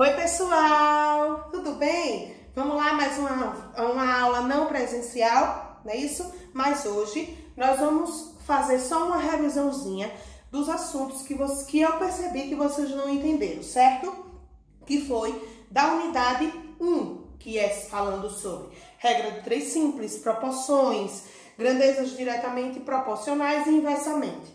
Oi, pessoal! Tudo bem? Vamos lá, mais uma aula não presencial, não é isso? Mas hoje nós vamos fazer só uma revisãozinha dos assuntos que eu percebi que vocês não entenderam, certo? Que foi da unidade 1, que é falando sobre regra de três simples, proporções, grandezas diretamente proporcionais e inversamente.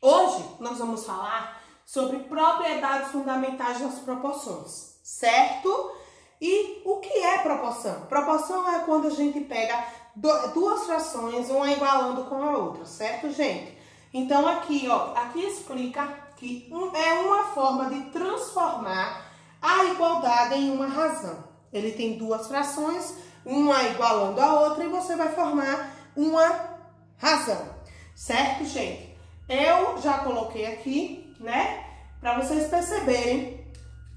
Hoje nós vamos falar sobre propriedades fundamentais das proporções, certo? E o que é proporção? Proporção é quando a gente pega duas frações, uma igualando com a outra, certo, gente? Então aqui, ó, aqui explica que é uma forma de transformar a igualdade em uma razão. Ele tem duas frações, uma igualando a outra, e você vai formar uma razão, certo, gente? Eu já coloquei aqui, né, para vocês perceberem.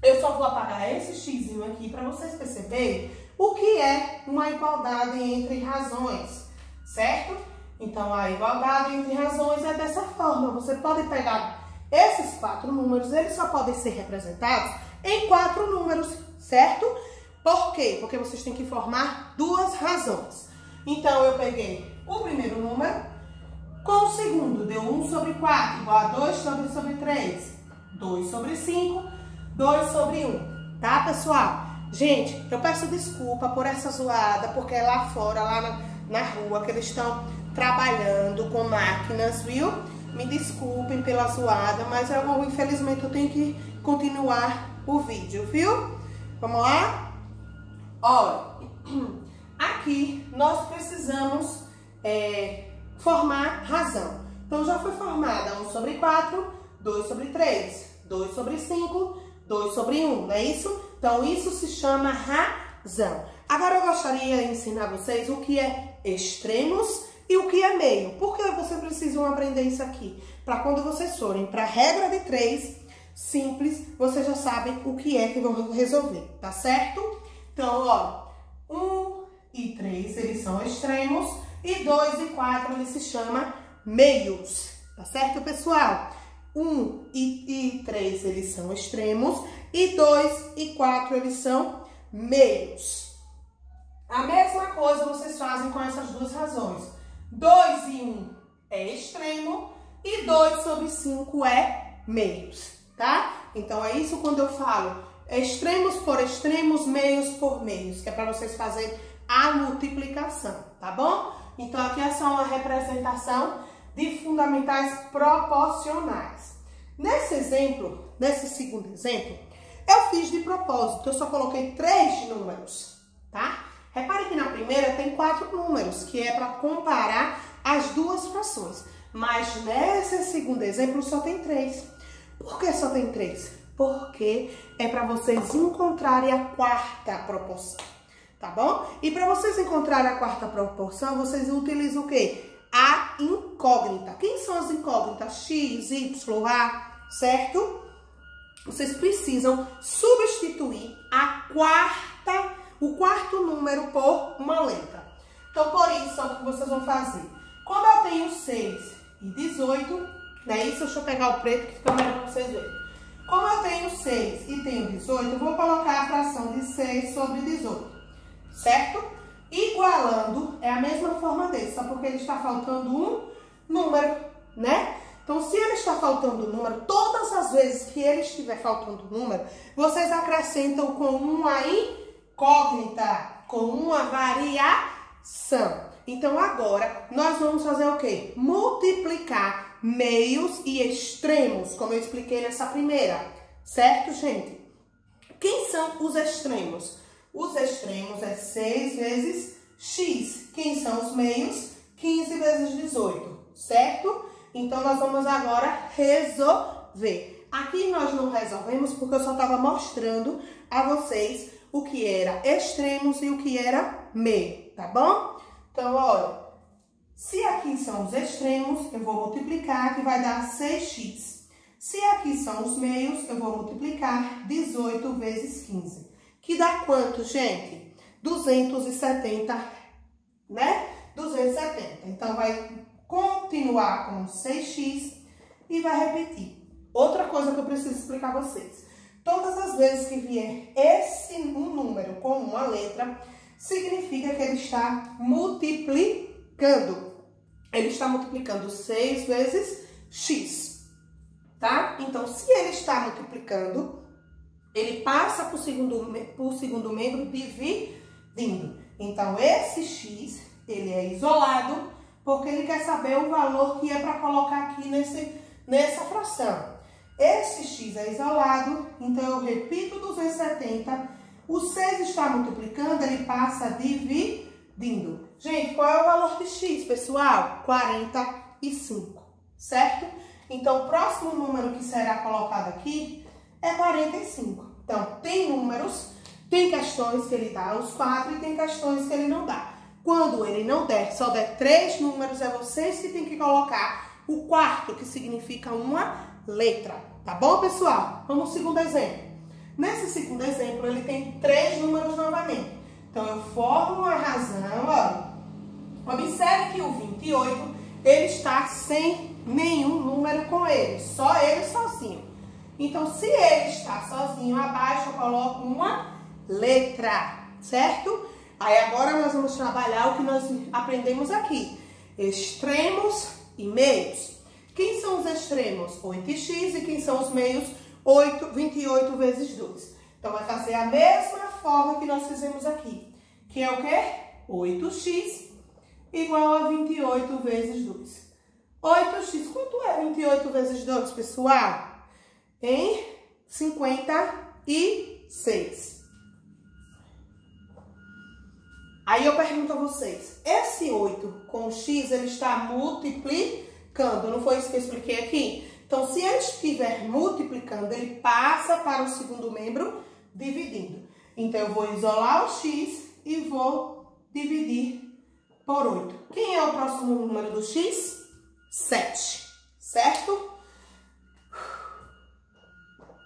Eu só vou apagar esse xizinho aqui para vocês perceberem o que é uma igualdade entre razões, certo? Então, a igualdade entre razões é dessa forma. Você pode pegar esses quatro números, eles só podem ser representados em quatro números, certo? Por quê? Porque vocês têm que formar duas razões. Então, eu peguei o primeiro número com o segundo, deu 1 sobre 4, igual a 2 sobre 3, 2 sobre 5, 2 sobre 1, tá, pessoal? Gente, eu peço desculpa por essa zoada, porque é lá fora, lá na rua, que eles estão trabalhando com máquinas, viu? Me desculpem pela zoada, mas infelizmente eu tenho que continuar o vídeo, viu? Vamos lá? Olha, aqui nós precisamos formar razão. Então, já foi formada 1 sobre 4, 2 sobre 3, 2 sobre 5, 2 sobre 1, não é isso? Então, isso se chama razão. Agora, eu gostaria de ensinar vocês o que é extremos e o que é meio. Por que vocês precisam aprender isso aqui? Para quando vocês forem para a regra de 3 simples, vocês já sabem o que é que vão resolver, tá certo? Então, ó, 1 e 3, eles são extremos, e 2 e 4, eles se chamam meios, tá certo, pessoal? 1 e 3, eles são extremos, e 2 e 4, eles são meios. A mesma coisa vocês fazem com essas duas razões. 2 e 1 é extremo, e 2 sobre 5 é meios, tá? Então, é isso quando eu falo extremos por extremos, meios por meios, que é para vocês fazerem a multiplicação, tá bom? Então, aqui é só uma representação de fundamentais proporcionais. Nesse exemplo, nesse segundo exemplo, eu fiz de propósito. Eu só coloquei 3 números, tá? Repare que na primeira tem 4 números, que é para comparar as duas frações. Mas nesse segundo exemplo só tem 3. Por que só tem 3? Porque é para vocês encontrarem a quarta proporção. Tá bom? E para vocês encontrarem a quarta proporção, vocês utilizam o quê? A incógnita. Quem são as incógnitas? X, Y, A, certo? Vocês precisam substituir o quarto número por uma letra. Então, por isso, o que vocês vão fazer? Como eu tenho 6 e 18, né? Isso, deixa eu pegar o preto que fica melhor para vocês verem. Como eu tenho 6 e tenho 18, eu vou colocar a fração de 6 sobre 18. Certo? Igualando é a mesma forma desse, só porque ele está faltando um número, né? Então, se ele está faltando um número, todas as vezes que ele estiver faltando um número, vocês acrescentam com uma incógnita, com uma variação. Então, agora, nós vamos fazer o quê? Multiplicar meios e extremos, como eu expliquei nessa primeira, certo, gente? Quem são os extremos? Os extremos é 6 vezes x. Quem são os meios? 15 vezes 18, certo? Então, nós vamos agora resolver. Aqui nós não resolvemos porque eu só estava mostrando a vocês o que era extremos e o que era meio, tá bom? Então, olha, se aqui são os extremos, eu vou multiplicar, que vai dar 6x. Se aqui são os meios, eu vou multiplicar 18 vezes 15. Que dá quanto, gente? 270, né? 270. Então, vai continuar com 6x e vai repetir. Outra coisa que eu preciso explicar a vocês. todas as vezes que vier um número com uma letra, significa que ele está multiplicando. Ele está multiplicando 6 vezes x, tá? Então, se ele está multiplicando, ele passa por segundo membro dividindo. Então, esse x, ele é isolado, porque ele quer saber o valor que é para colocar aqui nessa fração. Esse x é isolado, então eu repito 270. O 6 está multiplicando, ele passa dividindo. Gente, qual é o valor de x, pessoal? 45, certo? Então, o próximo número que será colocado aqui é 45. Então, tem números, tem questões que ele dá os 4 e tem questões que ele não dá. Quando ele não der, só der 3 números, é vocês que tem que colocar o quarto, que significa uma letra. Tá bom, pessoal? Vamos ao segundo exemplo. Nesse segundo exemplo, ele tem 3 números novamente. Então, eu formo a razão, olha. Observe que o 28, ele está sem nenhum número com ele, só ele sozinho. Então, se ele está sozinho, abaixo eu coloco uma letra, certo? Aí, agora nós vamos trabalhar o que nós aprendemos aqui. Extremos e meios. Quem são os extremos? 8x. E quem são os meios? 28 vezes 2. Então, vai fazer a mesma forma que nós fizemos aqui. Que é o quê? 8x igual a 28 vezes 2. 8x, quanto é 28 vezes 2, pessoal? Em 56. Aí eu pergunto a vocês, esse 8 com o x, ele está multiplicando, não foi isso que eu expliquei aqui? Então, se ele estiver multiplicando, ele passa para o segundo membro dividindo. Então, eu vou isolar o x e vou dividir por 8. Quem é o próximo número do x? 7, certo?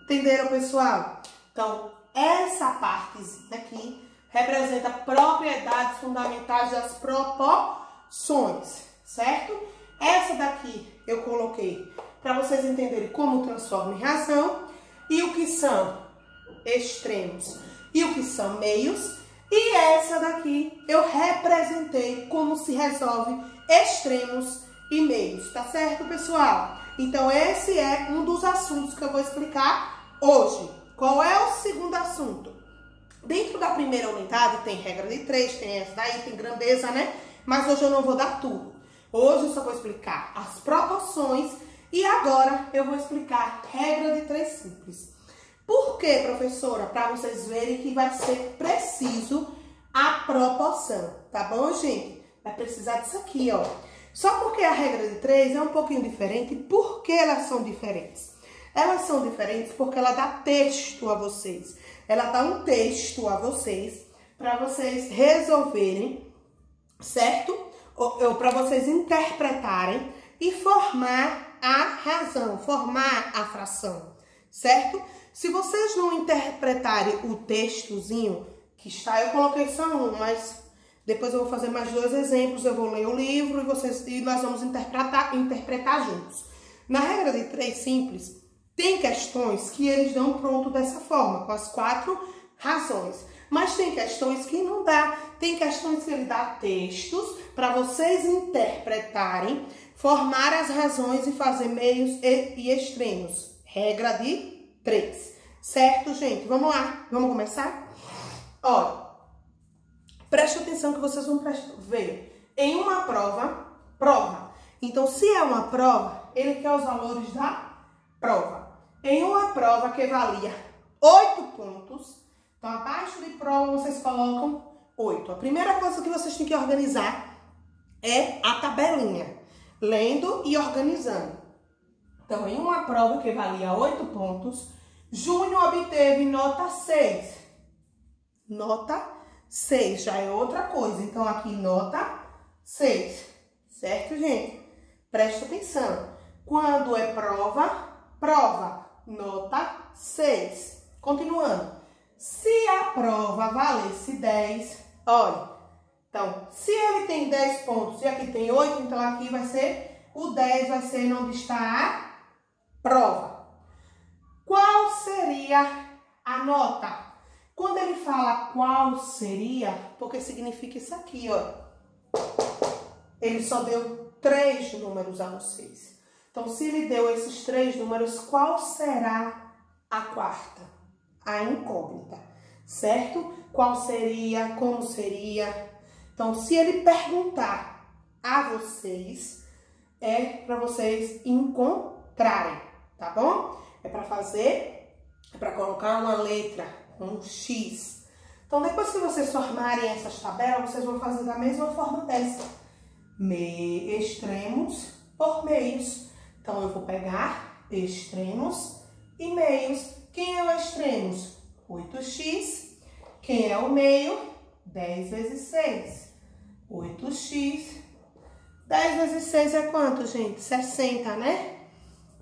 Entenderam, pessoal? Então, essa partezinha aqui representa propriedades fundamentais das proporções, certo? Essa daqui eu coloquei para vocês entenderem como transforma em razão e o que são extremos e o que são meios. E essa daqui eu representei como se resolve extremos e meios, tá certo, pessoal? Então, esse é um dos assuntos que eu vou explicar hoje. Qual é o segundo assunto? Dentro da primeira unidade tem regra de 3, tem essa daí, tem grandeza, né? Mas hoje eu não vou dar tudo. Hoje eu só vou explicar as proporções e agora eu vou explicar regra de 3 simples. Por quê, professora? Para vocês verem que vai ser preciso a proporção, tá bom, gente? Vai precisar disso aqui, ó. Só porque a regra de 3 é um pouquinho diferente. Por que elas são diferentes? Elas são diferentes porque ela dá texto a vocês. Ela dá um texto a vocês para vocês resolverem, certo? Ou para vocês interpretarem e formar a razão, formar a fração, certo? Se vocês não interpretarem o textozinho que está, eu coloquei só um, mas depois eu vou fazer mais 2 exemplos, eu vou ler o livro e nós vamos interpretar juntos. Na regra de 3 simples, tem questões que eles dão pronto dessa forma, com as 4 razões. Mas tem questões que não dá. Tem questões que ele dá textos para vocês interpretarem, formar as razões e fazer meios e extremos. Regra de 3. Certo, gente? Vamos lá. Vamos começar? Olha, preste atenção que vocês vão ver. Em uma prova. Então, se é uma prova, ele quer os valores da prova. Em uma prova que valia 8 pontos, então abaixo de prova vocês colocam 8. A primeira coisa que vocês têm que organizar é a tabelinha, lendo e organizando. Então, em uma prova que valia 8 pontos, Júnior obteve nota 6. Nota 6, já é outra coisa. Então, aqui nota 6, certo, gente? Presta atenção. Quando é prova, nota 6. Continuando. Se a prova valesse 10, olha. Então, se ele tem 10 pontos e aqui tem 8, então aqui vai ser, o 10 vai ser onde está a prova. Qual seria Anota. Quando ele fala qual seria, porque significa isso aqui, ó. Ele só deu 3 números a vocês. Então, se ele deu esses 3 números, qual será a quarta? A incógnita, certo? Qual seria, como seria? Então, se ele perguntar a vocês, é para vocês encontrarem, tá bom? É para fazer, é para colocar uma letra, um X. Então, depois que vocês formarem essas tabelas, vocês vão fazer da mesma forma dessa. Extremos por meios. Então, eu vou pegar extremos e meios. Quem é o extremos? 8x. Quem é o meio? 10 vezes 6. 8x. 10 vezes 6 é quanto, gente? 60, né?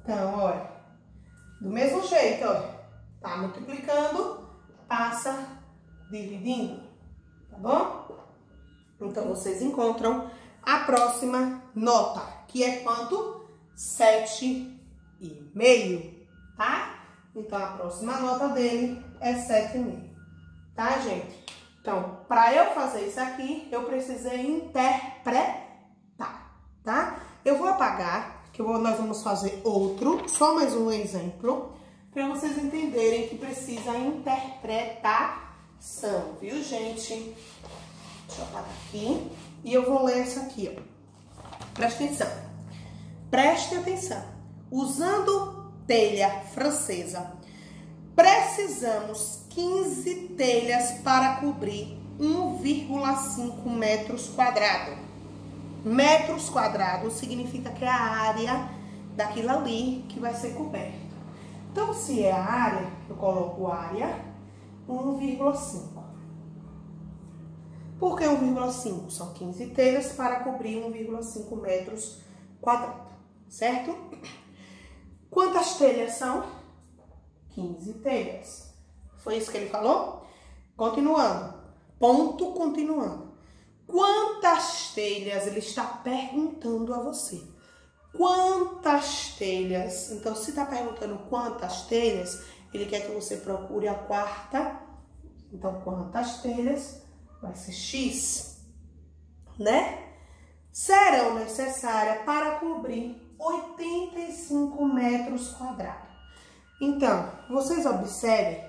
Então, olha. Do mesmo jeito, ó. Tá multiplicando, passa dividindo. Tá bom? Então, vocês encontram a próxima nota, que é quanto? 7,5, tá? Então, a próxima nota dele é 7,5, tá, gente? Então, para eu fazer isso aqui, eu precisei interpretar, tá? Eu vou apagar, que nós vamos fazer outro, só mais um exemplo, para vocês entenderem que precisa interpretação, viu, gente? Deixa eu apagar aqui. E eu vou ler essa aqui, ó. Preste atenção. Preste atenção. Usando telha francesa, precisamos 15 telhas para cobrir 1,5 metros quadrados. Metros quadrados significa que é a área daquilo ali que vai ser coberto. Então, se é a área, eu coloco área 1,5. Por que 1,5? São 15 telhas para cobrir 1,5 metros quadrados, certo? Quantas telhas são? 15 telhas. Foi isso que ele falou? Continuando. Ponto continuando. Quantas telhas? Ele está perguntando a você. Quantas telhas? Então, se está perguntando quantas telhas, ele quer que você procure a quarta. Então, quantas telhas? Vai ser X, né? Serão necessárias para cobrir 85 metros quadrados. Então, vocês observem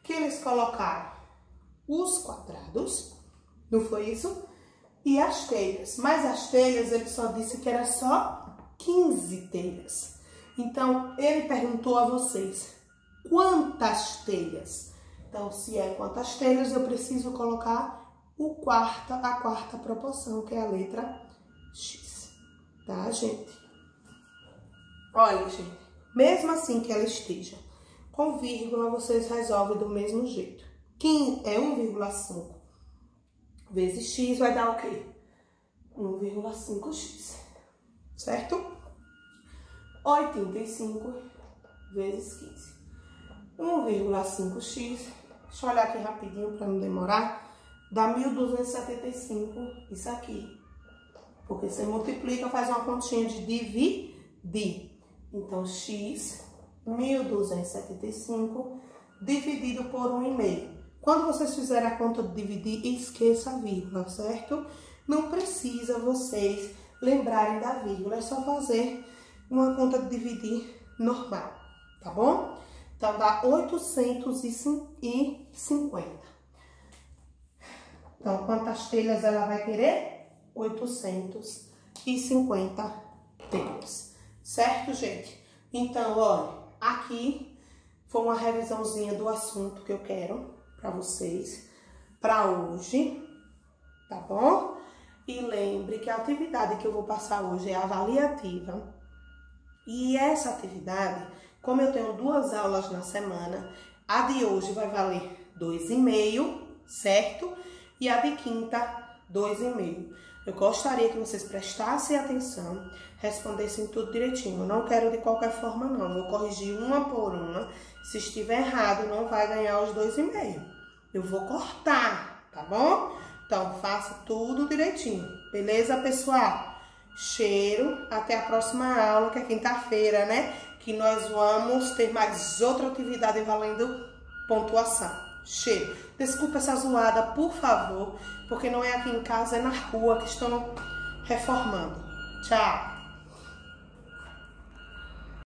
que eles colocaram os quadrados, não foi isso? E as telhas. Mas as telhas, ele só disse que era só 15 telhas. Então, ele perguntou a vocês, quantas telhas? Então, se é quantas telhas, eu preciso colocar a quarta proporção, que é a letra X, tá, gente? Olha, gente, mesmo assim que ela esteja com vírgula, vocês resolvem do mesmo jeito. Que é 1,5 vezes X vai dar o quê? 1,5x, certo? 85 vezes 15. 1,5x, deixa eu olhar aqui rapidinho para não demorar. Dá 1.275, isso aqui. Porque você multiplica, faz uma continha de dividir. Então, x, 1.275, dividido por 1,5. Quando vocês fizerem a conta de dividir, esqueça a vírgula, certo? Não precisa vocês lembrarem da vírgula, é só fazer uma conta de dividir normal, tá bom? Então, dá 850. Então, quantas telhas ela vai querer? 850 telhas. Certo, gente? Então, olha, aqui foi uma revisãozinha do assunto que eu quero para vocês para hoje, tá bom? E lembre que a atividade que eu vou passar hoje é avaliativa. E essa atividade, como eu tenho 2 aulas na semana, a de hoje vai valer 2,5, certo? E a de quinta, 2,5. Eu gostaria que vocês prestassem atenção, respondessem tudo direitinho. Eu não quero de qualquer forma, não. Eu vou corrigir uma por uma. Se estiver errado, não vai ganhar os 2,5. Eu vou cortar, tá bom? Então, faça tudo direitinho. Beleza, pessoal? Cheiro. Até a próxima aula, que é quinta-feira, né? Que nós vamos ter mais outra atividade valendo pontuação. Cheiro. Desculpa essa zoada, por favor, porque não é aqui em casa, é na rua que estão reformando. Tchau!